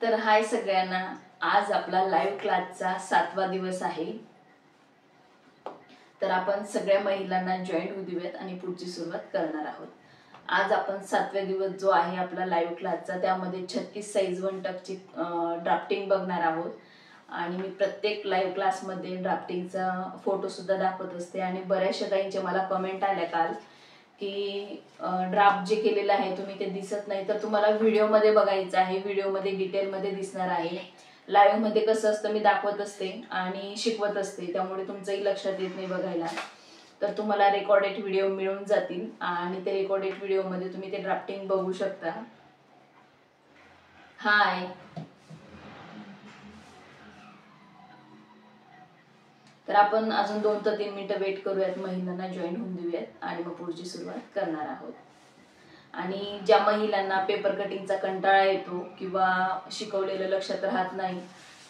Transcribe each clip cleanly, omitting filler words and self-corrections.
तर हाय सगळ्यांना, आज आपला लाईव्ह क्लासचा 7वा दिवस आहे। तर आपण सगळ्या महिलांना जॉईन होऊ देऊयात आणि पुढची सुरुवात करणार आहोत। आज आपण 7व्या दिवस जो आहे आपला लाईव्ह क्लासचा, त्यामध्ये 36 साइज 1 टकची ड्राफ्टिंग बघणार आहोत। आणि मी प्रत्येक लाईव्ह क्लासमध्ये ड्राफ्टिंगचा फोटो सुद्धा दाखवत असते आणि बऱ्याचशा ताईंचे मला कमेंट आल्या काल की ड्राफ्ट जे केलेलं आहे तुम्ही ते दिसत नाही, तर तुम्हाला व्हिडिओमध्ये बघायचं आहे। व्हिडिओमध्ये डिटेलमध्ये दिसणार आहे। लाईव्ह मध्ये कसं असतं, मी दाखवत असते आणि शिकवत असते, त्यामुळे तुमचंही लक्षात येत नाही बघायला। तर तुम्हाला रेकॉर्डेड व्हिडिओ मिळून जातील आणि ते रेकॉर्डेड व्हिडिओमध्ये तुम्ही ते ड्राफ्टिंग बघू शकता। हाय, तर आपण अजून 2 ते 3 मिनिटं वेट करूयात, महिलांना जॉईन होऊन देऊयात आणि मग पुढची सुरुवात करणार आहोत। आणि ज्या महिलांना पेपर कटिंगचा कंटाळा येतो किंवा शिकवलेलं लक्षात राहत नाही,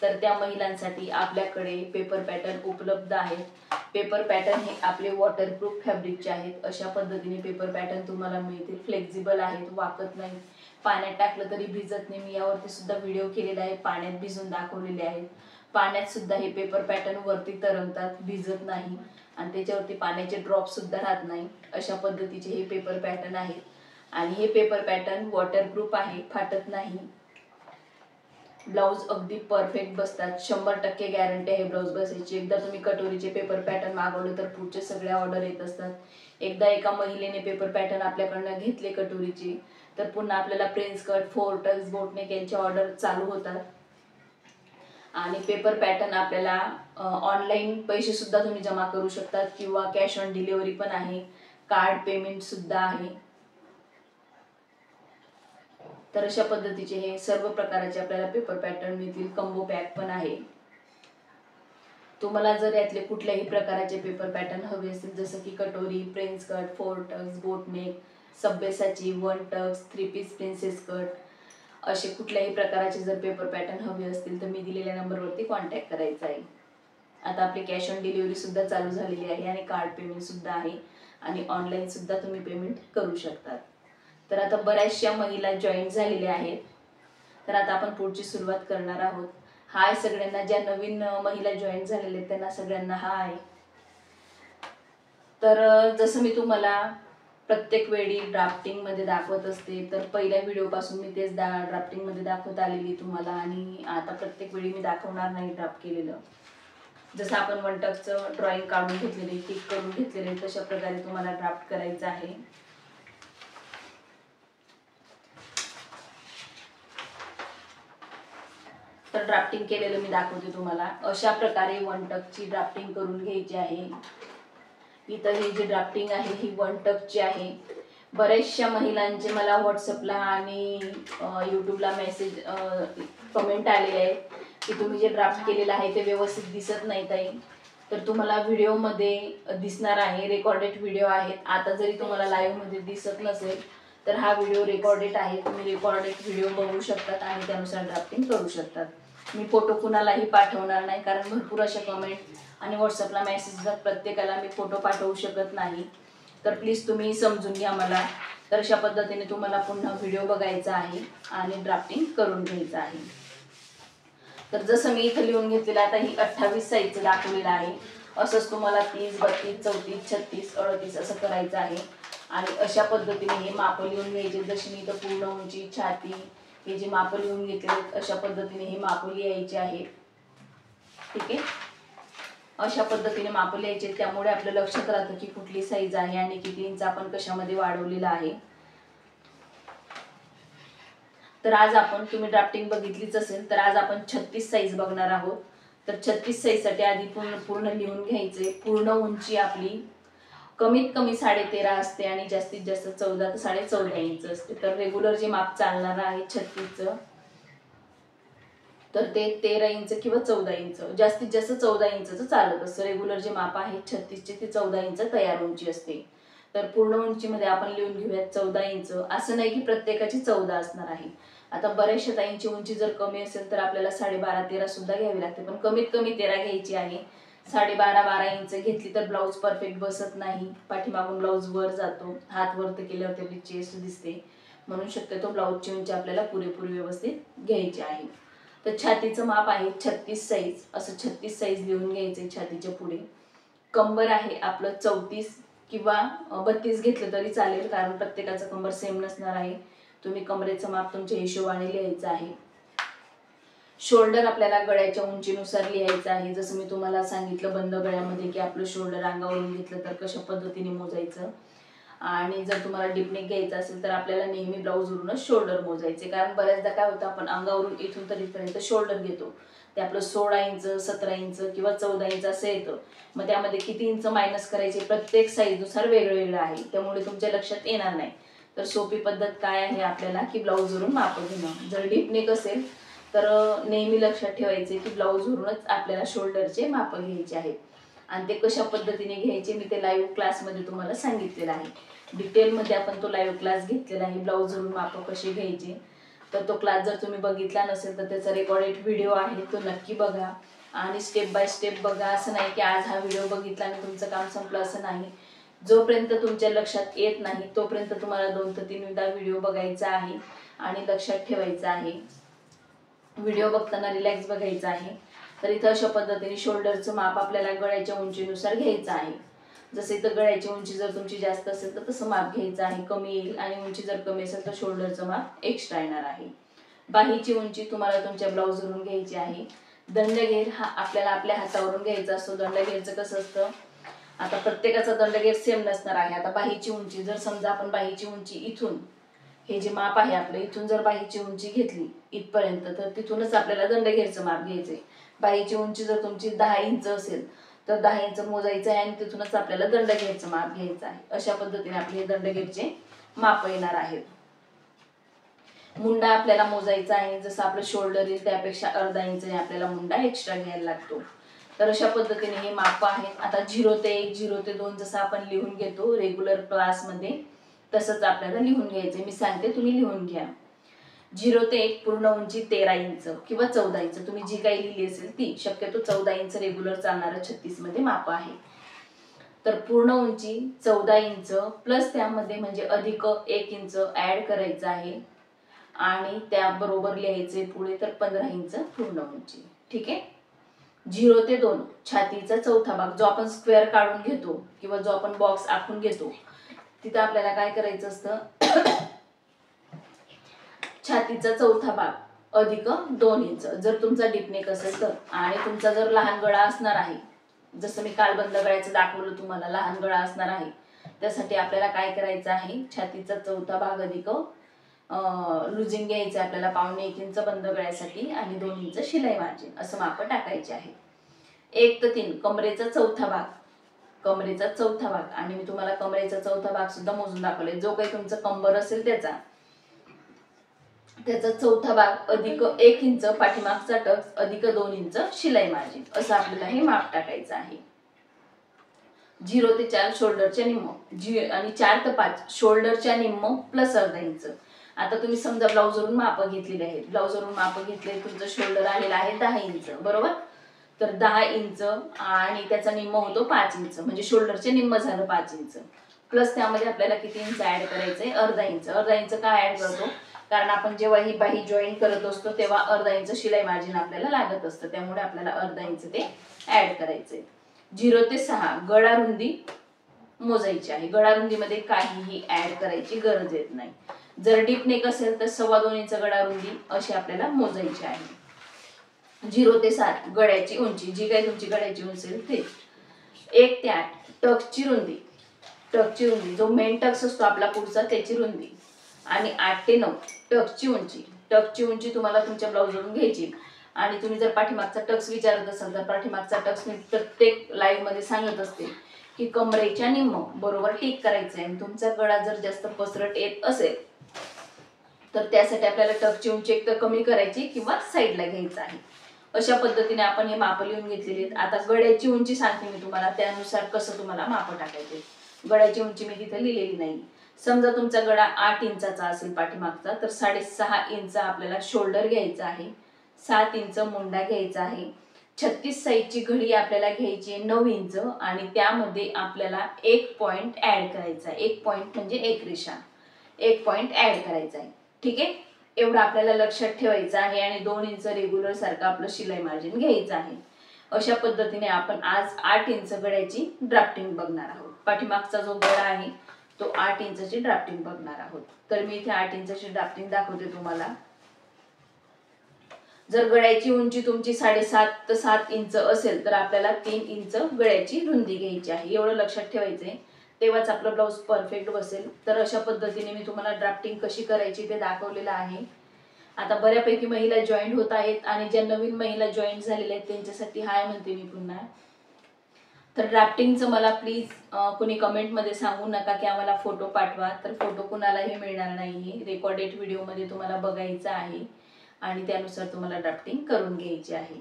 तर त्या महिलांसाठी आपल्याकडे पेपर पॅटर्न उपलब्ध आहेत। पेपर पॅटर्न हे आपले वॉटरप्रूफ फॅब्रिकचे आहेत। अशा पद्धतीने पेपर पॅटर्न तुम्हाला मिळतील। फ्लेक्झिबल आहेत, वाकत नाही, पाण्यात टाकलं तरी भिजत नाही। मी यावरती सुद्धा व्हिडिओ केलेला आहे, पाण्यात भिजून दाखवलेले आहेत। पाण्यात सुद्धा हे पेपर पॅटर्न वरती तरंगतात, भिजत नाही आणि त्याच्यावरती पाण्याचे ड्रॉप सुद्धा राहत नाही। अशा पद्धतीचे हे पेपर पॅटर्न आहेत आणि हे पेपर पॅटर्न वॉटरप्रूफ आहे, फाटत नाही। ब्लाउज अगदी परफेक्ट बसतात, 100% गॅरंटी आहे ब्लाउज बसायची। एकदा तुम्ही कटोरीचे पेपर पॅटर्न मागवले तर पुढचे सगळे ऑर्डर येत असतात। एकदा एका महिलेने पेपर पॅटर्न आपल्याकडनं घेतले कटोरीचे, तर पुन्हा आपल्याला प्रिन्स कट, 4 टक्स, बोटनेक यांचे ऑर्डर चालू होतात। आणि पेपर पॅटर्न आपल्याला ऑनलाईन पैसे सुद्धा तुम्ही जमा करू शकतात किंवा कॅश ऑन डिलिव्हरी पण आहे, कार्ड पेमेंट सुद्धा आहे। तर अशा पद्धतीचे हे सर्व प्रकारचे आपल्याला पेपर पॅटर्न मिळतील। कंबो पॅक पण आहे। तुम्हाला जर यातले कुठल्याही प्रकारचे पेपर पॅटर्न हवे असतील, जसं की कटोरी, prince cut, 4 tucks, boatneck, Sabyasachi, 1 tucks, 3 piece princess cut, असे कुठल्याही प्रकारचे जर पेपर पॅटर्न हवे असतील तर मी दिलेल्या नंबरवरती कॉन्टॅक्ट करायचा आहे। आता आपली कॅश ऑन डिलिव्हरी सुद्धा चालू झालेली आहे आणि कार्ड पेमेंट सुद्धा आहे आणि ऑनलाईन सुद्धा तुम्ही पेमेंट करू शकता। तर आता बऱ्याचशा महिला जॉईन झालेल्या आहेत, तर आता आपण पुढची सुरुवात करणार आहोत। हाय सगळ्यांना, ज्या नवीन महिला जॉईन झालेल्या आहेत त्यांना सगळ्यांना हाय। तर जसं मी तुम्हाला प्रत्येक वेळी ड्राफ्टिंग मध्ये दाखवत असते, तर पहिल्या व्हिडिओ पासून मी तेच ड्राफ्टिंग मध्ये दाखवत आलेली तुम्हाला आणि आता प्रत्येक वेळी मी दाखवणार नाही ड्राफ्ट केलेलं। जसं आपण 1 टक्सचं ड्रॉइंग काढून घेतलेले, टिक करून घेतलेले, तशा प्रकारे तुम्हाला ड्राफ्ट करायचं आहे। तर ड्राफ्टिंग केलेलं मी दाखवते तुम्हाला। अशा प्रकारे 1 टक्सची ड्राफ्टिंग करून घ्यायची आहे। इथं हे जे ड्राफ्टिंग आहे ही 1 टक्सची आहे। बऱ्याचशा महिलांचे मला व्हॉट्सअपला आणि यूट्यूबला मेसेज कमेंट आलेले आहेत की तुम्ही जे ड्राफ्ट केलेलं आहे ते व्यवस्थित दिसत नाही ताई। तर तुम्हाला व्हिडिओमध्ये दिसणार आहे, रेकॉर्डेड व्हिडिओ आहेत। आता जरी तुम्हाला लाईव्हमध्ये दिसत नसेल तर हा व्हिडिओ रेकॉर्डेड आहे, तुम्ही रेकॉर्डेड व्हिडिओ बघू शकतात आणि त्यानुसार ड्राफ्टिंग करू शकतात। मी फोटो कुणालाही पाठवणार नाही, कारण भरपूर अशा कमेंट आणि व्हॉट्सअपला मेसेज प्रत्येकाला मी फोटो पाठवू शकत नाही, तर प्लीज तुम्ही समजून घ्या मला। तर अशा पद्धतीने तुम्हाला पुन्हा व्हिडिओ बघायचा आहे आणि ड्राफ्टिंग करून घ्यायचं आहे। तर जसं मी इथं लिहून घेतलेलं, आता ही 28 साइजचं दाखवलेलं आहे। असंच तुम्हाला 30, 32, 34, 36, 38 असं करायचं आहे आणि अशा पद्धतीने हे माप लिहून घ्यायचे। जशी मी इथं पूर्ण उंची, छाती हे जे माप लिहून घेतले, अशा पद्धतीने हे माप लिहायचे आहे। ठीक आहे, अशा पद्धतीने माप लिहायचे, त्यामुळे आपलं लक्षात राहतं की कुठली साईज आहे आणि किती इंच आपण कशामध्ये वाढवलेलं आहे। तर आज आपण, तुम्ही ड्राफ्टिंग बघितलीच असेल, तर आज आपण 36 साइज बघणार आहोत। तर 36 साइज साठी आधी पूर्ण लिहून घ्यायचे। पूर्ण उंची आपली कमीत कमी 13.5 असते आणि जास्तीत जास्त 14 ते 14.5 इंच असते। तर रेग्युलर जे माप चालणार आहे 36चं, तर ते 13 इंच किंवा 14 इंच, जास्तीत जास्त 14 इंचचं चालत असतं। रेग्युलर जे माप आहे 36चे ते 14 इंच तयार उंची असते। तर पूर्ण उंचीमध्ये आपण लिहून घेऊयात 14 इंच। असं नाही की प्रत्येकाची 14 असणार आहे। आता बऱ्याचशा ताईंची उंची जर कमी असेल तर आपल्याला 12.5, 13 सुद्धा घ्यावी लागते, पण कमीत कमी 13 घ्यायची आहे। 12.5, 12 इंच घेतली तर ब्लाऊज परफेक्ट बसत नाही, पाठीमागून ब्लाऊज वर जातो, हात वरती केल्यावर आपली चेस्ट दिसते। म्हणून शक्यतो ब्लाऊजची उंची आपल्याला पुरेपूर व्यवस्थित घ्यायची आहे. तर छातीचं माप आहे 36 साईज, असं 36 साईज लिहून घ्यायचे छातीच्या पुढे. कंबर आहे आपलं 34 किंवा 32 घेतलं तरी चालेल, कारण प्रत्येकाचं कंबर सेम नसणार आहे. तुम्ही कमरेचं माप तुमच्या हिशोबाने लिहायचं आहे. शोल्डर आपल्याला गळ्याच्या उंचीनुसार लिहायचं आहे. जसं मी तुम्हाला सांगितलं बंद गळ्यामध्ये की आपलं शोल्डर अंगावरून घेतलं तर कशा पद्धतीने मोजायचं, आणि जर तुम्हाला डीपनेक घ्यायचं असेल तर आपल्याला नेहमी ब्लाऊजवरूनच शोल्डर मोजायचे. कारण बऱ्याचदा काय होतं, आपण अंगावरून इथून तर इथपर्यंत शोल्डर घेतो, ते आपलं 16 इंच 17 इंच किंवा 14 इंच असं येतं. मग त्यामध्ये किती इंच मायनस करायचे प्रत्येक साईजनुसार वेगवेगळं आहे, त्यामुळे तुमच्या लक्षात येणार नाही. तर सोपी पद्धत काय आहे आपल्याला की ब्लाऊजवरून माप घेणं. जर डीपनेक असेल तर नेहमी लक्षात ठेवायचे की ब्लाऊजवरूनच आपल्याला शोल्डरचे माप घ्यायचे आहेत. आणि ते कशा पद्धतीने घ्यायचे मी ते लाईव्ह क्लासमध्ये तुम्हाला सांगितलेलं आहे. डिटेलमध्ये आपण तो लाईव्ह क्लास घेतलेला आहे, ब्लाऊजवरून माप कसे घ्यायचे. तर तो क्लास जर तुम्ही बघितला नसेल तर त्याचा रेकॉर्डेड व्हिडिओ आहे, तो नक्की बघा आणि स्टेप बाय स्टेप बघा. असं नाही की आज हा व्हिडिओ बघितला आणि तुमचं काम संपलं, असं नाही. जोपर्यंत तुमच्या लक्षात येत नाही तोपर्यंत तुम्हाला 2 ते 3 वेळा व्हिडिओ बघायचा आहे आणि लक्षात ठेवायचं आहे. व्हिडिओ बघताना रिलॅक्स बघायचा आहे. तर इथं अशा पद्धतीने शोल्डरचं माप आपल्याला गळ्याच्या उंचीनुसार घ्यायचं आहे. जसे इथं गळ्याची उंची जर तुमची जास्त असेल तर तसं माप घ्यायचं आहे, कमी येईल. आणि उंची जर कमी असेल तर शोल्डरचं माप एक्स्ट्रा येणार आहे. बाहीची उंची तुम्हाला तुमच्या ब्लाऊजवरून घ्यायची आहे. दंडघेर हा आपल्याला आपल्या हातावरून घ्यायचा असतो. दंडघेरचं कसं असतं, आता प्रत्येकाचा दंडघेर सेम नसणार आहे. आता बाहीची उंची जर समजा आपण बाहीची उंची इथून, हे जे माप आहे आपलं, इथून जर बाहीची उंची घेतली इथपर्यंत तर तिथूनच आपल्याला दंडघेरचं माप घ्यायचंय. बाहीची उंची जर तुमची 10 इंच असेल तर 10 इंच मोजायचं आहे आणि तिथूनच आपल्याला दंडघेरचं माप घ्यायचं आहे. अशा पद्धतीने आपले दंडघेरचे माप येणार आहेत. मुंडा आपल्याला मोजायचा आहे. जसं आपलं शोल्डर येईल त्यापेक्षा अर्धा इंचने आपल्याला मुंडा एक्स्ट्रा घ्यायला लागतो. तर अशा पद्धतीने हे माप आहेत. आता 0 ते 1 0 ते 2 जसं आपण लिहून घेतो रेग्युलर क्लासमध्ये तसंच आपल्याला लिहून घ्यायचं. मी सांगते, तुम्ही लिहून घ्या. 0 ते 1 पूर्ण उंची 13 इंच किंवा 14 इंच, तुम्ही जी काही लिहिली असेल ती. शक्यतो 14 इंच रेग्युलर चालणारं 36 मध्ये माप आहे. तर पूर्ण उंची 14 इंच प्लस त्यामध्ये म्हणजे अधिक 1 इंच ऍड करायचं आहे आणि त्याबरोबर लिहायचे पुढे तर 15 इंच पूर्ण उंची. ठीक आहे. 0 ते 2 छातीचा चौथा भाग, जो आपण स्क्वेअर काढून घेतो किंवा जो आपण बॉक्स आखून घेतो, तिथं आपल्याला काय करायचं असतं, छातीचा चौथा भाग अधिक 2 इंच जर तुमचा डीपनेक असेल तर. आणि तुमचा जर लहान गळा असणार आहे, जसं मी काल बंद गळ्याचं दाखवलं तुम्हाला, लहान गळा असणार आहे, त्यासाठी आपल्याला काय करायचं आहे, छातीचा चौथा भाग अधिक लुजिंग घ्यायचं आपल्याला 1.5 इंच बंद गळ्यासाठी आणि 2 इंच शिलाई मार्जिन, असं माप टाकायचे आहे. 1 ते 3 कमरेचा चौथा भाग, कमरेचा चौथा भाग, आणि मी तुम्हाला कमरेचा चौथा भाग सुद्धा मोजून दाखवले. जो काही तुमचं कंबर असेल त्याचा चौथा भाग अधिक 1 इंच पाठीमागचा टक्स अधिक 2 इंच शिलाई मार्जिन, असं आपल्याला हे माप टाकायचं आहे. 0 ते 4 शोल्डरच्या निम्म आणि 4 ते 5 शोल्डरच्या निम्म प्लस अर्धा इंच. आता तुम्ही समजा ब्लाऊजवरून माप घेतलेली आहेत, ब्लाऊजवरून माप घेतले, तुमचं शोल्डर आलेलं आहे 10 इंच बरोबर. तर 10 इंच आणि त्याचा निम्म होतो 5 इंच, म्हणजे शोल्डरचे निम्म झालं 5 इंच. प्लस त्यामध्ये आपल्याला किती इंच ऍड करायचंय, अर्धा इंच. अर्धा इंच का ऍड करतो, कारण आपण जेव्हा ही बाही जॉईन करत असतो तेव्हा अर्धा इंच शिलाई मार्जिन आपल्याला लागत असतं, त्यामुळे आपल्याला अर्धा इंच ते ऍड करायचंय. 0 ते 6 गळा रुंदी मोजायची आहे. गळा रुंदीमध्ये काहीही ऍड करायची गरज येत नाही. जर डीप नेक असेल तर 2.25 इंच गळा रुंदी अशी आपल्याला मोजायची आहे. 0 ते 7 गळ्याची उंची, जी काही तुमची गळ्याची उंची असेल ते. 1 ते 8 टक्सची रुंदी, टक्सची रुंदी जो मेन टक्स असतो आपला पुढचा त्याची रुंदी. आणि 8 ते 9 टक्सची उंची. टक्सची उंची तुम्हाला तुमच्या ब्लाऊजवरून घ्यायची. आणि तुम्ही जर पाठीमागचा टक्स विचारत असाल तर पाठीमागचा टक्स मी प्रत्येक लाईव्ह मध्ये सांगत असते की कमरेच्या निम्म बरोबर टिक करायचंय. आणि तुमचा गळा जर जास्त पसरट येत असेल तर त्यासाठी आपल्याला टक्सची उंची एक तर कमी करायची किंवा साईडला घ्यायचं आहे. अशा पद्धतीने आपण हे माप लिहून घेतलेली आहेत. आता गळ्याची उंची सांगते मी तुम्हाला, त्यानुसार कसं तुम्हाला माप टाकायचे. गळ्याची उंची मी तिथे लिहिलेली नाही. समजा तुमचा गळा 8 इंचाचा असेल पाठीमागचा तर 6.5 इंच आपल्याला शोल्डर घ्यायचा आहे, 7 इंच मुंडा घ्यायचा आहे. 36 साईजची घडी आपल्याला घ्यायची आहे 9 इंच आणि त्यामध्ये आपल्याला 1 पॉइंट ऍड करायचा आहे. 1 पॉइंट म्हणजे एक रेषा. 1 पॉइंट ऍड करायचा आहे. ठीक आहे, एवढं आपल्याला लक्षात ठेवायचं आहे आणि 2 इंच रेग्युलर सारखं आपलं शिलाई मार्जिन घ्यायचं आहे. अशा पद्धतीने आपण आज 8 इंच गळ्याची ड्राफ्टिंग बघणार आहोत. पाठीमागचा जो गळा आहे तो 8 इंचची ड्राफ्टिंग बघणार आहोत. तर मी इथे 8 इंचची ड्राफ्टिंग दाखवते तुम्हाला. जर गळ्याची उंची तुमची 7.5 ते 7 इंच असेल तर आपल्याला 3 इंच गळ्याची रुंदी घ्यायची आहे. एवढं लक्षात ठेवायचंय, तेव्हाच आपलं ब्लाऊज परफेक्ट बसेल. तर अशा पद्धतीने मी तुम्हाला ड्राफ्टिंग कशी करायची ते दाखवलेलं आहे. आता बऱ्यापैकी महिला जॉईंट होत आहेत आणि ज्या नवीन महिला जॉईंट झालेल्या आहेत त्यांच्यासाठी हाय म्हणते मी पुन्हा. तर ड्राफ्टिंगचं मला प्लीज कुणी कमेंटमध्ये सांगू नका की आम्हाला फोटो पाठवा. तर फोटो कुणालाही मिळणार नाही. रेकॉर्डेड व्हिडिओमध्ये तुम्हाला बघायचं आहे आणि त्यानुसार तुम्हाला ड्राफ्टिंग करून घ्यायची आहे.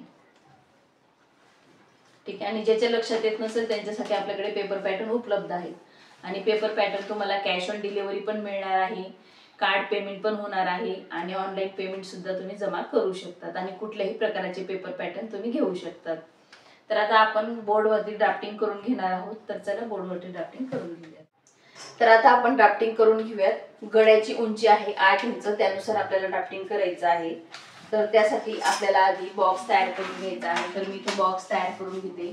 ठीक आहे, आणि ज्याच्या लक्षात येत नसेल त्यांच्यासाठी आपल्याकडे पेपर पॅटर्न उपलब्ध आहेत आणि पेपर पॅटर्न तुम्हाला कॅश ऑन डिलिव्हरी पण मिळणार आहे, कार्ड पेमेंट पण होणार आहे आणि ऑनलाईन पेमेंट सुद्धा तुम्ही जमा करू शकतात आणि कुठल्याही प्रकारचे पेपर पॅटर्न तुम्ही घेऊ शकतात. तर आता आपण बोर्डवरती ड्राफ्टिंग करून घेणार आहोत. तर चला बोर्डवरती ड्राफ्टिंग करून घेऊया. तर आता आपण ड्राफ्टिंग करून घेऊयात. गळ्याची उंची आहे 8 इंच, त्यानुसार आपल्याला ड्राफ्टिंग करायचं आहे. तर त्यासाठी आपल्याला आधी बॉक्स तयार करून घ्यायचा आहे. तर मी इथे बॉक्स तयार करून घेते.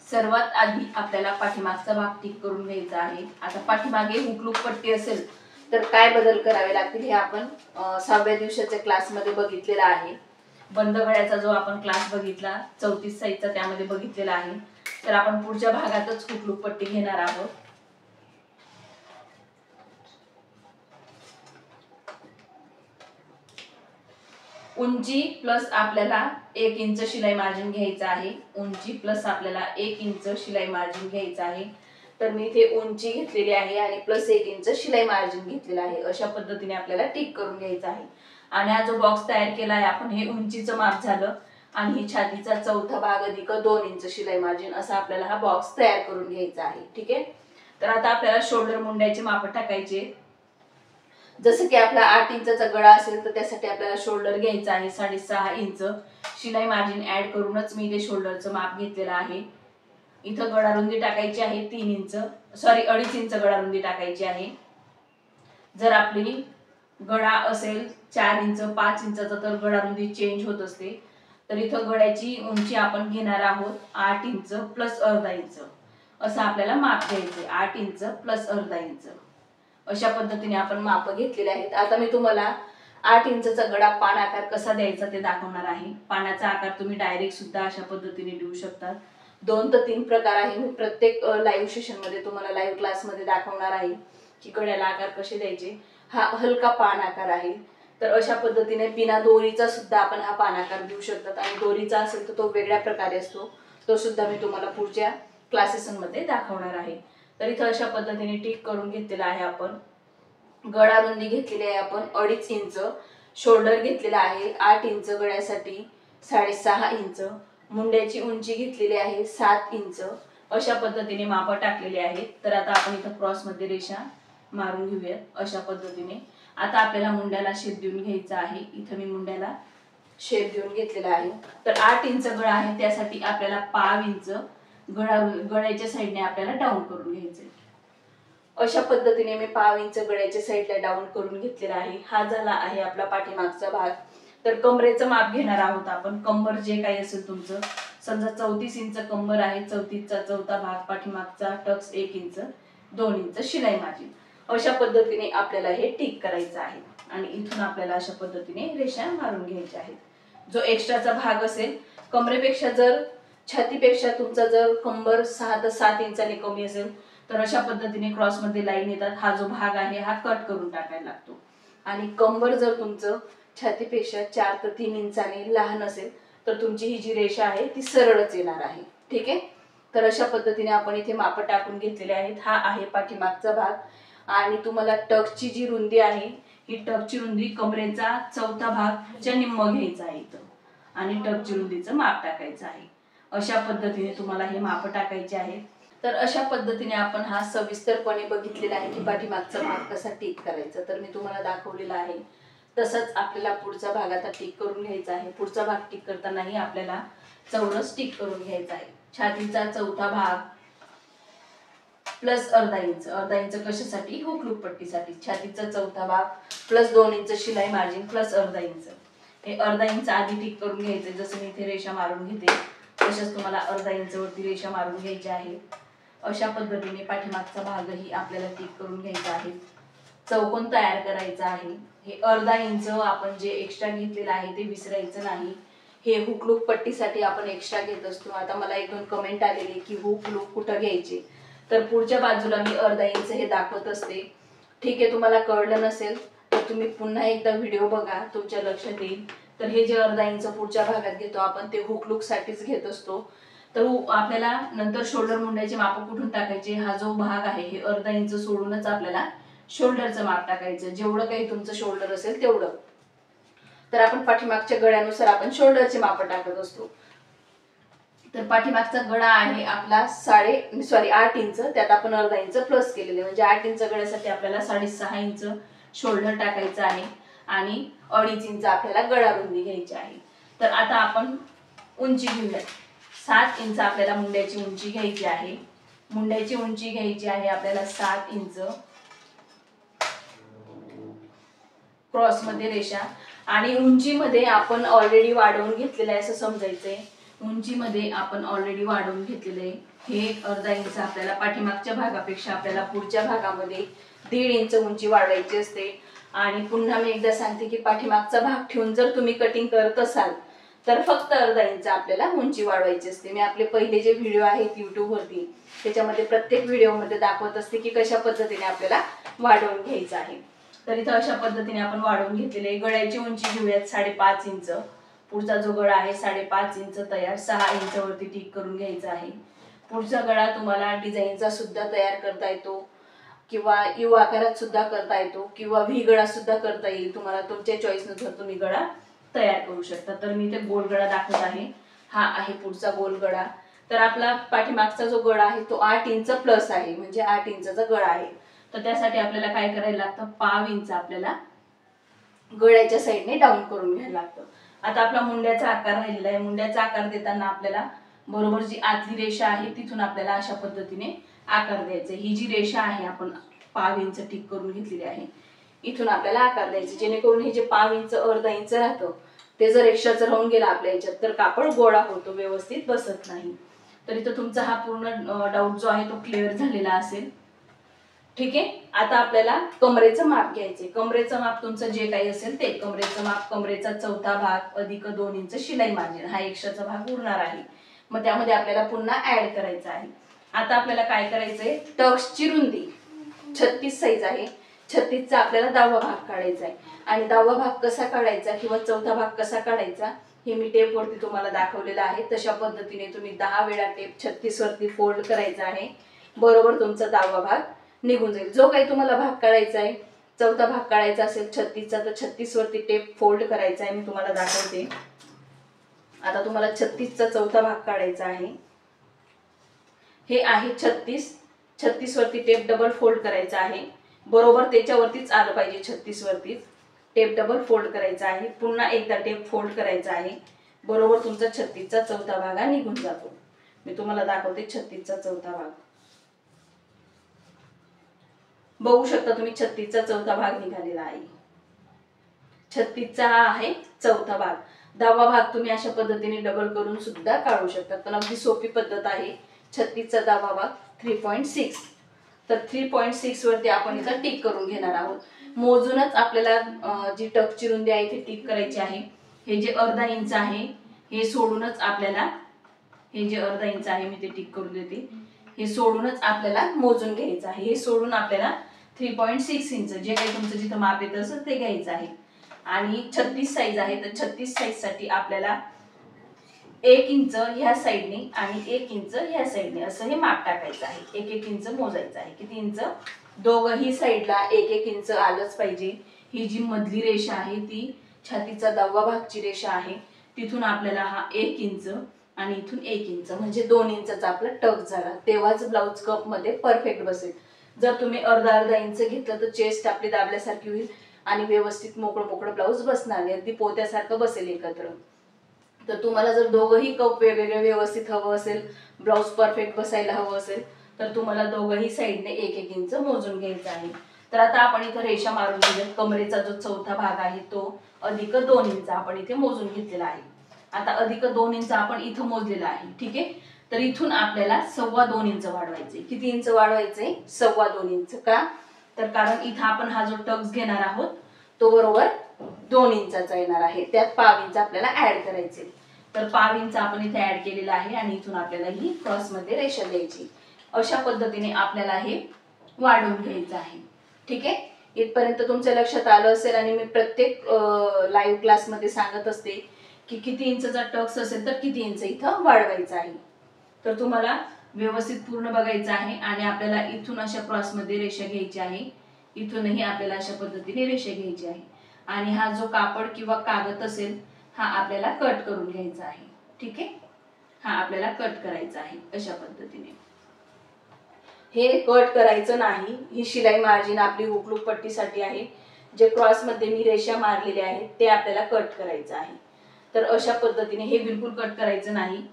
सर्वात आधी आपल्याला पाठीमागचा भाग टिक करून घ्यायचा आहे. आता पाठीमागे हुकलूक पट्टी असेल तर काय बदल करावे लागतील हे आपण 6व्या दिवसाच्या क्लासमध्ये बघितलेला आहे. बंद गळ्याचा जो आपण क्लास बघितला 34 साईजचा त्यामध्ये बघितलेला आहे. तर आपण पुढच्या भागातच हुकलूक पट्टी घेणार आहोत. उंची प्लस आपल्याला 1 इंच शिलाई मार्जिन घ्यायचं आहे. उंची प्लस आपल्याला 1 इंच शिलाई मार्जिन घ्यायचं आहे. तर मी इथे उंची घेतलेली आहे आणि प्लस 1 इंच शिलाई मार्जिन घेतलेलं आहे. अशा पद्धतीने आपल्याला टिक करून घ्यायचं आहे. आणि हा जो बॉक्स तयार केला आहे आपण हे उंचीचं माप झालं आणि ही छातीचा चौथा भाग अधिक 2 इंच शिलाई मार्जिन असा आपल्याला हा बॉक्स तयार करून घ्यायचा आहे. ठीक आहे, तर आता आपल्याला शोल्डर मुंड्याचे माप टाकायचे. जसं की आपला 8 इंचचा गळा असेल तर त्यासाठी आपल्याला शोल्डर घ्यायचा आहे 6.5 इंच. शिलाई मार्जिन ऍड करूनच मी इथे शोल्डरचं माप घेतलेलं आहे. इथं गळा रुंदी टाकायची आहे 3 इंच, सॉरी 2.5 इंच गळा रुंदी टाकायची आहे. जर आपली गळा असेल 4 इंच 5 इंचाचा तर गळा रुंदी चेंज होत असते. तर इथं गळ्याची उंची आपण घेणार आहोत 8 इंच प्लस अर्धा इंच असं आपल्याला माप घ्यायचे. 8 इंच प्लस अर्धा इंच अशा पद्धतीने आपण माप घेतलेले आहेत. आता मी तुम्हाला 8 इंचचा गळा पान आकार कसा द्यायचा ते दाखवणार आहे. पानाचा आकार तुम्ही डायरेक्ट सुद्धा अशा पद्धतीने देऊ शकता. 2 ते 3 प्रकार आहे. मी प्रत्येक लाईव्ह सेशन मध्ये तुम्हाला लाईव्ह क्लास मध्ये दाखवणार आहे की गळ्याला आकार कसे द्यायचे. हा हलका पान आकार आहे. तर अशा पद्धतीने बिना दोरीचा सुद्धा आपण हा पान आकार देऊ शकतात आणि दोरीचा असेल तर तो वेगळ्या प्रकारे असतो. तो सुद्धा मी तुम्हाला पुढच्या क्लासेस मध्ये दाखवणार आहे. तर इथं अशा पद्धतीने टिक करून घेतलेला आहे आपण. गळा रुंदी घेतलेली आहे आपण 2.5 इंच. शोल्डर घेतलेला आहे 8 इंच गळ्यासाठी 6.5 इंच. मुंड्याची उंची घेतलेली आहे 7 इंच. अशा पद्धतीने माप टाकलेले आहेत. तर आता आपण इथं क्रॉस मध्ये रेषा मारून घेऊयात अशा पद्धतीने. आता आपल्याला मुंड्याला शेप देऊन घ्यायचा आहे. इथं मी मुंड्याला शेप देऊन घेतलेला आहे. तर 8 इंच गळा आहे त्यासाठी आपल्याला 5 इंच गळ्याच्या साईडने आपल्याला डाऊन करून घ्यायचे. अशा पद्धतीने मी 5 इंच गळ्याच्या साईडला डाऊन करून घेतलेला आहे. हा झाला आहे आपला पाठीमागचा भाग. तर कमरेचं माप घेणार आहोत आपण. कंबर जे काही असेल तुमचं, समजा 34 इंच कंबर आहे, 34चा चौथा भाग पाठीमागचा टक्स 1 इंच 2 इंच शिलाई मार्जिन अशा पद्धतीने आपल्याला हे टिक करायचं आहे. आणि इथून आपल्याला अशा पद्धतीने रेषा मारून घ्यायच्या आहेत. जो एक्स्ट्राचा भाग असेल कमरेपेक्षा जर छातीपेक्षा तुमचा जर कंबर 6 ते 7 इंचाने कमी असेल तर अशा पद्धतीने क्रॉस मध्ये लाईन येतात. हा जो भाग आहे हा कट करून टाकायला लागतो. आणि कंबर जर तुमचं छातीपेक्षा 4 ते 3 इंचाने लहान असेल तर तुमची ही जी रेषा आहे ती सरळच येणार आहे. ठीक आहे, तर अशा पद्धतीने आपण इथे माप टाकून घेतलेले आहेत. हा आहे पाठीमागचा भाग. आणि तुम्हाला टक्सची जी रुंदी आहे ही टक्सची रुंदी कमरेचा चौथा भागच्या निम्म घ्यायचा आहे इथं आणि टक्सची रुंदीचं माप टाकायचं आहे. अशा पद्धतीने तुम्हाला हे माप टाकायचे आहे. तर अशा पद्धतीने आपण हा सविस्तरपणे बघितलेला आहे की पाठीमागचा भाग कसा टिक करायचा. तर मी तुम्हाला दाखवलेला आहे. तसंच आपल्याला पुढचा भाग आता टिक करून घ्यायचा आहे. पुढचा भाग टिक करतानाही आपल्याला चौरस टिक करून घ्यायचा आहे. छातीचा चौथा भाग प्लस अर्धा इंच कशासाठी, हुक लूप पट्टीसाठी. छातीचा चौथा भाग प्लस 2 इंच शिलाई मार्जिन प्लस अर्धा इंच. हे अर्धा इंच आधी टिक करून घ्यायचे. जसं मी इथे रेषा मारून घेते तशाच तुम्हाला अर्धा इंच वरती रेषा मारून घ्यायची आहे. अशा पद्धतीने पाठीमागचा भागही आपल्याला टिक करून घ्यायचा आहे. चौकोन तयार करायचा आहे. हे अर्धा इंच आपण जे एक्स्ट्रा घेतलेलं आहे ते विसरायचं नाही. हे हुक लूप पट्टीसाठी आपण एक्स्ट्रा घेत असतो. आता मला एक दोन कमेंट आलेली की हुक लूप कुठं घ्यायचे, तर पुढच्या बाजूला मी अर्धा इंच हे दाखवत असते. ठीक आहे, तुम्हाला कळलं नसेल तर तुम्ही पुन्हा एकदा व्हिडिओ बघा, तुमच्या लक्षात येईल. तर हे जे अर्धा इंच पुढच्या भागात घेतो आपण ते हुक लूप साठीच घेत असतो. तर आपल्याला नंतर शोल्डर मुंड्याचे माप कुठून टाकायचे, हा जो भाग आहे हे अर्धा इंच सोडूनच आपल्याला शोल्डरचं माप टाकायचं. जेवढं काही तुमचं शोल्डर असेल तेवढं. तर आपण पाठीमागच्या गळ्यानुसार आपण शोल्डरचे माप टाकत असतो. तर पाठीमागचा गळा आहे आपला 8 इंच, त्यात आपण अर्धा इंच प्लस केलेले, म्हणजे 8 इंच गळ्यासाठी आपल्याला 6.5 इंच शोल्डर टाकायचं आहे आणि 2.5 इंच आपल्याला गळा रुंदी घ्यायची आहे. तर आता आपण उंची घेऊया. 7 इंच आपल्याला मुंड्याची उंची घ्यायची आहे. मुंड्याची उंची घ्यायची आहे आपल्याला 7 इंच. क्रॉस मध्ये रेषा आणि उंचीमध्ये आपण ऑलरेडी वाढवून घेतलेलं आहे असं समजायचंय. उंचीमध्ये आपण ऑलरेडी वाढवून घेतलेलं आहे. हे अर्धा इंच आपल्याला पाठीमागच्या भागापेक्षा आपल्याला पुढच्या भागामध्ये 1.5 इंच उंची वाढवायची असते. आणि पुन्हा मी एकदा सांगते की पाठीमागचा भाग ठेवून जर तुम्ही कटिंग करत असाल तर फक्त अर्धा इंच आपल्याला उंची वाढवायची असते. मी आपले पहिले जे व्हिडिओ आहेत YouTube वरती त्याच्यामध्ये प्रत्येक व्हिडिओमध्ये दाखवत असते की कशा पद्धतीने आपल्याला वाढवून घ्यायचं आहे. तर इथं अशा पद्धतीने आपण वाढवून घेतलेले आहे. गळ्याची उंची घेऊयात 5.5 इंच. पुढचा जो गळा आहे 5.5 इंच तयार, 6 इंच वरती टिक करून घ्यायचा आहे. पुढचा गळा तुम्हाला डिझाईनचा सुद्धा तयार करता येतो किंवा यू आकारात सुद्धा करता येतो किंवा व्ही गळा सुद्धा करता येईल. तुम्हाला तुमच्या चॉईसनुसार तुम्ही गळा तयार करू शकता. तर मी इथे गोल गळा दाखवत आहे. हा आहे पुढचा गोल गळा. तर आपला पाठीमागचा जो गळा आहे तो 8 इंच प्लस आहे, म्हणजे 8 इंचाचा गळा आहे. तर त्यासाठी आपल्याला काय करायला लागतं, 1/2 इंच आपल्याला गळ्याच्या साईडने डाऊन करून घ्यायला लागतं. आता आपला मुंड्याचा आकार राहिलेला आहे. मुंड्याचा आकार देताना आपल्याला बरोबर जी आतली रेषा आहे तिथून आपल्याला अशा पद्धतीने आकार द्यायचा. ही जी रेषा आहे आपण 1/2 इंच टिक करून घेतलेली आहे, इथून आपल्याला आकार द्यायचे, जेणेकरून हे जे 1/2 इंच अर्धा इंच राहतं ते जर एक्स्ट्राचं राहून गेलं आपल्या याच्यात तर कापड गोळा होतो, व्यवस्थित बसत नाही. तर इथं तुमचा हा पूर्ण डाऊट जो आहे तो क्लिअर झालेला असेल. ठीक आहे, आता आपल्याला कमरेचं माप घ्यायचे. कमरेचं माप तुमचं जे काही असेल ते. कमरेचं माप, कमरेचा चौथा भाग अधिक 2 इंच शिलाई मार्जिन, हा एक्स्ट्राचा भाग उरणार आहे. मग त्यामध्ये आपल्याला पुन्हा ऍड करायचं आहे. आता आपल्याला काय करायचंय, टक्सची रुंदी 36 साईज आहे. 36 चा आपल्याला 10वा भाग काढायचा आहे. आणि 10वा भाग कसा काढायचा किंवा चौथा भाग कसा काढायचा हे मी टेप वरती तुम्हाला दाखवलेलं आहे. तशा पद्धतीने तुम्ही 10 वेळा टेप 36 वरती फोल्ड करायचा आहे. बरोबर तुमचा 10वा भाग निघून जाईल. जो काही तुम्हाला भाग काढायचा आहे, चौथा भाग काढायचा असेल 36 चा, तर 36 वरती टेप फोल्ड करायचा आहे. मी तुम्हाला दाखवते. आता तुम्हाला 36 चा चौथा भाग काढायचा आहे. हे आहे 36 वरती टेप डबल फोल्ड करायचा आहे. बरोबर त्याच्यावरतीच आलं पाहिजे, 36 वरतीच टेप डबल फोल्ड करायचा आहे. पुन्हा एकदा टेप फोल्ड करायचा आहे. बरोबर तुमचा 36 चा चौथा भाग निघून जातो. मी तुम्हाला दाखवते 36 चा चौथा भाग. बघू शकता तुम्ही 36 चा चौथा भाग निघालेला आहे. 36 चा हा आहे चौथा भाग. 10वा भाग तुम्ही अशा पद्धतीने डबल करून सुद्धा काढू शकता. पण अगदी सोपी पद्धत आहे. 36 चा 10वा भाग 3.6. तर 3.6 वरती आपण इथं टिक करून घेणार आहोत. मोजूनच आपल्याला जी टक्सची रुंदी आहे ती टिक करायची आहे. हे जे अर्धा इंच आहे हे सोडूनच आपल्याला, हे जे अर्धा इंच आहे मी ते टिक करून देते, हे सोडूनच आपल्याला मोजून घ्यायचं आहे. हे सोडून आपल्याला 3.6 इंच जे काही तुमचं जिथं माप येत असेल ते घ्यायचं आहे. आणि 36 साईज आहे, तर 36 साईज साठी आपल्याला 1 इंच ह्या साईडने आणि 1 इंच ह्या साईडने असं हे माप टाकायचं आहे. 1-1 इंच मोजायचं आहे. किती इंच? दोघही साईडला 1-1 इंच आलंच पाहिजे. ही जी मधली रेषा आहे ती छातीचा 10वा भागची रेषा आहे. तिथून आपल्याला हा 1 इंच आणि इथून 1 इंच म्हणजे 2 इंचाचा आपला टक झाला. तेव्हाच ब्लाउज कप मध्ये परफेक्ट बसेल. जर तुम्ही अर्धा इंच घेतलं तर चेस्ट आपली दाबल्यासारखी होईल आणि व्यवस्थित मोकळं ब्लाउज बसणार नाही, अगदी पोत्यासारखं बसेल एकत्र. तर तुम्हाला जर दोघही कप वेगवेगळे व्यवस्थित हवं असेल, ब्लाउज परफेक्ट बसायला हवं असेल, तर तुम्हाला दोघंही साईडने 1-1 इंच मोजून घ्यायचं आहे. तर आता आपण इथं रेषा मारून घेऊयात. कमरेचा जो चौथा भाग आहे तो अधिक 2 इंच आपण इथे मोजून घेतलेला आहे. आता अधिक 2 इंच आपण इथं मोजलेला आहे. ठीक आहे. तर इथून आपल्याला 2.25 इंच वाढवायचे. किती इंच वाढवायचे? 2.25 इंच. का? तर कारण इथं आपण हा जो टक्स घेणार आहोत तो बरोबर 2 इंचाचा येणार आहे. त्यात पाव इंच आपल्याला ऍड करायचे. तर पाव इंच आपण इथे ऍड केलेला आहे आणि इथून आपल्याला ही क्रॉस मध्ये रेषा द्यायची. अशा पद्धतीने आपल्याला हे वाढवून घ्यायचं आहे. ठीक आहे. इथपर्यंत तुमच्या लक्षात आलं असेल आणि मी प्रत्येक लाईव्ह क्लासमध्ये सांगत असते की किती इंचचा टक्स असेल तर किती इंच इथं वाढवायचा आहे. तर तुम्हाला व्यवस्थित पूर्ण बघायचं आहे आणि आपल्याला इथून अशा क्रॉस मध्ये रेषा घ्यायची आहे. इथूनही आपल्याला अशा पद्धतीने रेषा घ्यायची आहे आणि हा जो कापड किंवा कागद असेल हा आपल्याला कट करून घ्यायचा आहे. ठीक आहे. हा आपल्याला कट करायचा आहे अशा पद्धतीने. हे कट करायचं नाही. ही शिलाई मार्जिन आपली हुकलूक पट्टीसाठी आहे. जे क्रॉस मध्ये मी रेषा मारलेले आहेत ते आपल्याला कट करायचं आहे. तर अशा पद्धतीने हे बिलकुल कट करायचं नाही.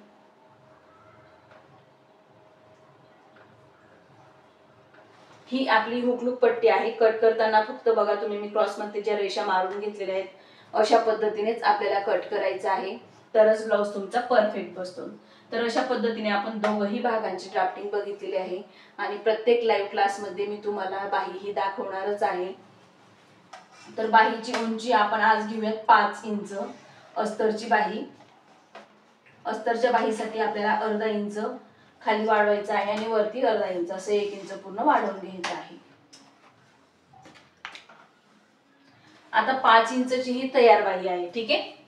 ही आपली हुकलूक पट्टी आहे. कट करताना फक्त बघा तुम्ही मी क्रॉस मध्ये ज्या रेषा मारून घेतलेल्या आहेत अशा पद्धतीनेच आपल्याला कट करायचं आहे. तरच ब्लाउज तुमचा परफेक्ट बसतो. तर अशा पद्धतीने आपण दोघही भागांची ड्राफ्टिंग बघितलेली आहे आणि प्रत्येक लाईव्ह क्लास मध्ये मी तुम्हाला बाही ही दाखवणारच आहे. तर बाहीची उंची आपण आज घेऊयात 5 इंच. अस्तरची बाही. अस्तरच्या बाहीसाठी आपल्याला अर्धा इंच खाली वाढवायचं आहे आणि वरती अर्धा इंच असं 1 इंच पूर्ण वाढवून घ्यायचं आहे. आता 5 इंचची ही तयार बाही आहे. ठीक आहे.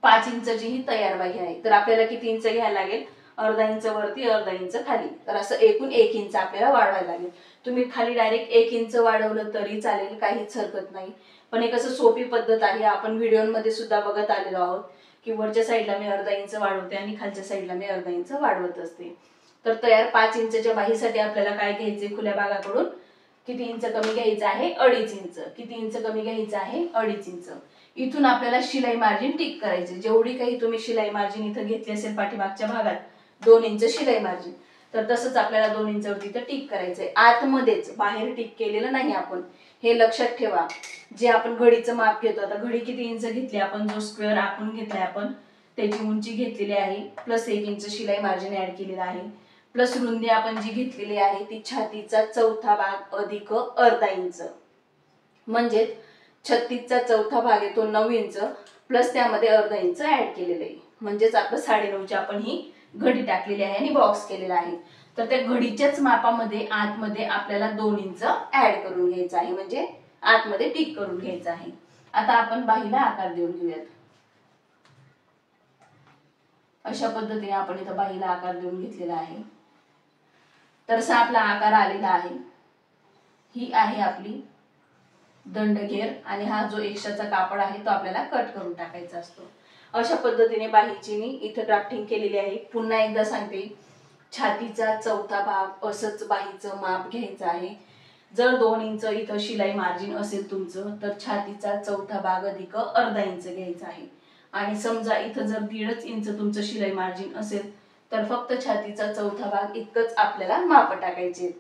5 इंचची ही तयार बाही आहे. तर आपल्याला किती इंच घ्यायला लागेल? अर्धा इंच वरती अर्धा इंच खाली. तर असं एकूण 1 इंच आपल्याला वाढवायला लागेल. तुम्ही खाली डायरेक्ट 1 इंच वाढवलं तरी चालेल, काहीच हरकत नाही. पण एक असं सोपी पद्धत आहे. आपण व्हिडिओमध्ये सुद्धा बघत आलेलो आहोत की वरच्या साईडला मी अर्धा इंच वाढवते आणि खालच्या साईडला मी अर्धा इंच वाढवत असते. तर तयार 5 इंचच्या बाहीसाठी आपल्याला काय घ्यायचे? खुल्या भागाकडून किती इंच कमी घ्यायचं आहे? 2.5 इंच. किती इंच कमी घ्यायचं आहे? 2.5 इंच. इथून आपल्याला शिलाई मार्जिन टिक करायचे. जेवढी काही तुम्ही शिलाई मार्जिन इथं घेतली असेल पाठीमागच्या भागात 2 इंच शिलाई मार्जिन, तर तसंच आपल्याला 2 इंचावरती इथं टिक करायचंय. आतमध्येच, बाहेर टिक केलेलं नाही आपण. हे लक्षात ठेवा. जे आपण घडीचं माप घेतो, आता घडी किती इंच घेतली आपण, जो स्क्वेअर आखून घेतलाय आपण त्याची उंची घेतलेली आहे प्लस 1 इंच शिलाई मार्जिन ऍड केलेलं आहे प्लस रुंदी आपण जी घेतलेली आहे ती छातीचा चौथा भाग अधिक अर्धा इंच, म्हणजे 36चा चौथा भाग आहे तो 9 इंच प्लस त्यामध्ये अर्धा इंच ऍड केलेलं आहे. म्हणजेच आपलं 9.5ची आपण ही घडी टाकलेली आहे आणि बॉक्स केलेला आहे. तर त्या घडीच्याच मापामध्ये आतमध्ये आपल्याला 2 इंच ऍड करून घ्यायचं आहे, म्हणजे आतमध्ये टिक करून घ्यायचं आहे. आता आपण बाहीला आकार देऊन घेऊयात. अशा पद्धतीने आपण इथं बाहीला आकार देऊन घेतलेला आहे. तर आपला आकार आलेला आहे. ही आहे आपली दंडघेर आणि हा जो एक्स्ट्राचा कापड आहे तो आपल्याला कट करून टाकायचा असतो. अशा पद्धतीने बाहीची मी इथं ड्राफ्टिंग केलेली आहे. पुन्हा एकदा सांगते, छातीचा चौथा भाग असंच बाहीचं माप घ्यायचं आहे. जर 2 इंच इथं शिलाई मार्जिन असेल तुमचं तर छातीचा चौथा भाग अधिक अर्धा इंच घ्यायचा आहे. आणि समजा इथं जर 1.5 इंच तुमचं शिलाई मार्जिन असेल तर फक्त छातीचा चौथा भाग इतकंच आपल्याला माप टाकायचे.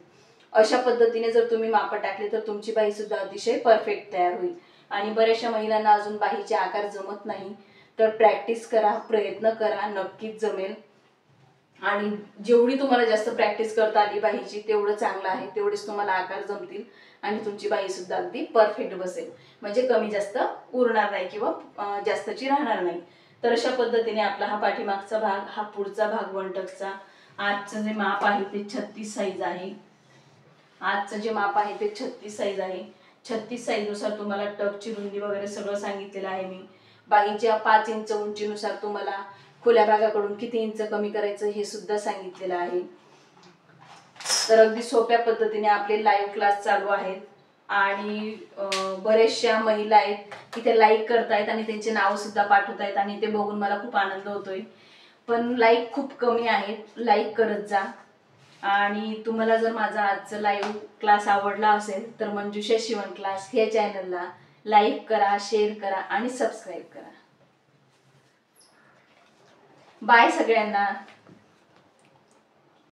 अशा पद्धतीने जर तुम्ही माप टाकले तर तुमची बाही सुद्धा अतिशय परफेक्ट तयार होईल. आणि बऱ्याचशा महिलांना अजून बाहीचे आकार जमत नाही, तर प्रॅक्टिस करा, प्रयत्न करा, नक्कीच जमेल. आणि जेवढी तुम्हाला जास्त प्रॅक्टिस करता आली बाहीची तेवढं चांगलं आहे, तेवढेच तुम्हाला आकार जमतील आणि तुमची बाही सुद्धा अगदी परफेक्ट बसेल, म्हणजे कमी जास्त उरणार नाही किंवा जास्तची राहणार नाही. तर अशा पद्धतीने आपला हा पाठीमागचा भाग, हा पुढचा भाग वनटकचा, आजचं जे माप आहे ते 36 साईज आहे. आजचं जे माप आहे ते 36 साईज आहे. 36 साईज नुसार तुम्हाला टकची रुंदी वगैरे सगळं सांगितलेलं आहे मी. बाहीच्या 5 इंच उंचीनुसार तुम्हाला खुल्या भागाकडून किती इंच कमी करायचं हे सुद्धा सांगितलेलं आहे. तर अगदी सोप्या पद्धतीने आपले लाईव्ह क्लास चालू आहेत आणि बरेचशा महिला आहेत की ते लाईक करतायत आणि त्यांचे नाव सुद्धा पाठवतायत आणि ते बघून मला खूप आनंद होतोय. पण लाईक खूप कमी आहेत, लाईक करत जा. आणि तुम्हाला जर माझा आजचा लाईव्ह क्लास आवडला असेल तर मंजुषा शिवण क्लास या चॅनलला लाईक करा, शेअर करा आणि सबस्क्राईब करा. बाय सगळ्यांना.